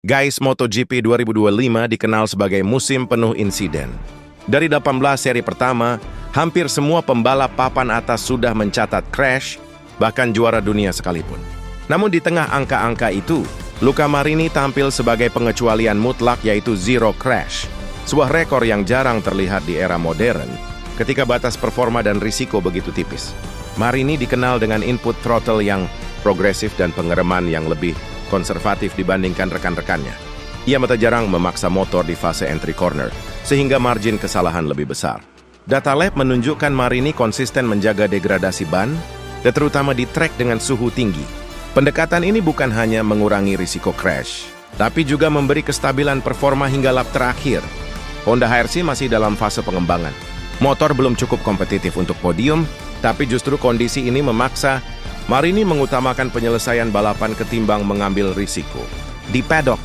Guys, MotoGP 2025 dikenal sebagai musim penuh insiden. Dari 18 seri pertama, hampir semua pembalap papan atas sudah mencatat crash, bahkan juara dunia sekalipun. Namun di tengah angka-angka itu, Luca Marini tampil sebagai pengecualian mutlak yaitu zero crash. Sebuah rekor yang jarang terlihat di era modern, ketika batas performa dan risiko begitu tipis. Marini dikenal dengan input throttle yang progresif dan pengereman yang lebih konservatif dibandingkan rekan-rekannya. Ia tak jarang memaksa motor di fase entry corner, sehingga margin kesalahan lebih besar. Data lab menunjukkan Marini konsisten menjaga degradasi ban, dan terutama di trek dengan suhu tinggi. Pendekatan ini bukan hanya mengurangi risiko crash, tapi juga memberi kestabilan performa hingga lap terakhir. Honda HRC masih dalam fase pengembangan. Motor belum cukup kompetitif untuk podium, tapi justru kondisi ini memaksa Marini mengutamakan penyelesaian balapan ketimbang mengambil risiko. Di paddock,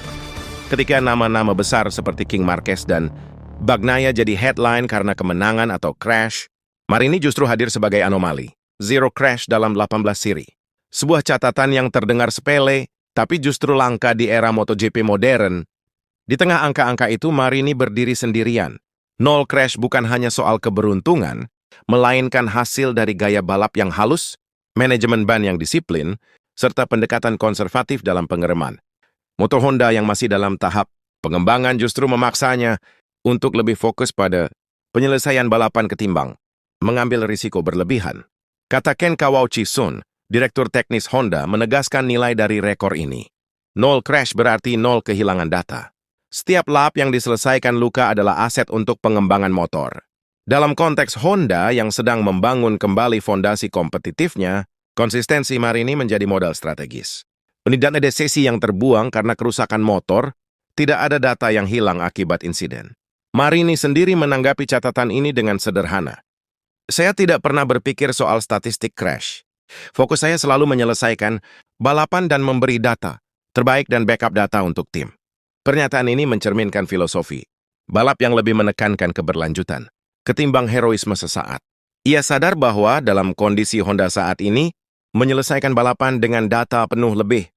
ketika nama-nama besar seperti King Marquez dan Bagnaia jadi headline karena kemenangan atau crash, Marini justru hadir sebagai anomali. Zero crash dalam 18 seri. Sebuah catatan yang terdengar sepele, tapi justru langka di era MotoGP modern. Di tengah angka-angka itu, Marini berdiri sendirian. Nol crash bukan hanya soal keberuntungan, melainkan hasil dari gaya balap yang halus, manajemen ban yang disiplin, serta pendekatan konservatif dalam pengereman. Motor Honda yang masih dalam tahap pengembangan justru memaksanya untuk lebih fokus pada penyelesaian balapan ketimbang mengambil risiko berlebihan. Kata Ken Kawauchi-sun, Direktur Teknis Honda, menegaskan nilai dari rekor ini. Nol crash berarti nol kehilangan data. Setiap lap yang diselesaikan Luca adalah aset untuk pengembangan motor. Dalam konteks Honda yang sedang membangun kembali fondasi kompetitifnya, konsistensi Marini menjadi modal strategis. Tidak ada sesi yang terbuang karena kerusakan motor, tidak ada data yang hilang akibat insiden. Marini sendiri menanggapi catatan ini dengan sederhana. Saya tidak pernah berpikir soal statistik crash. Fokus saya selalu menyelesaikan balapan dan memberi data terbaik dan backup data untuk tim. Pernyataan ini mencerminkan filosofi balap yang lebih menekankan keberlanjutan ketimbang heroisme sesaat. Ia sadar bahwa dalam kondisi Honda saat ini, menyelesaikan balapan dengan data penuh lebih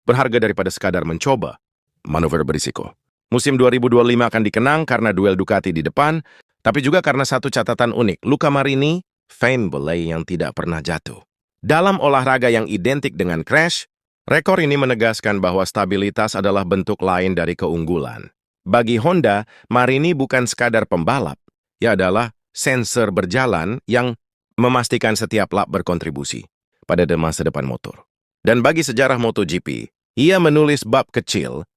berharga daripada sekadar mencoba manuver berisiko. Musim 2025 akan dikenang karena duel Ducati di depan, tapi juga karena satu catatan unik, Luca Marini, fame belay yang tidak pernah jatuh. Dalam olahraga yang identik dengan crash, rekor ini menegaskan bahwa stabilitas adalah bentuk lain dari keunggulan. Bagi Honda, Marini bukan sekadar pembalap, ia adalah sensor berjalan yang memastikan setiap lap berkontribusi pada masa depan motor. Dan bagi sejarah MotoGP, ia menulis bab kecil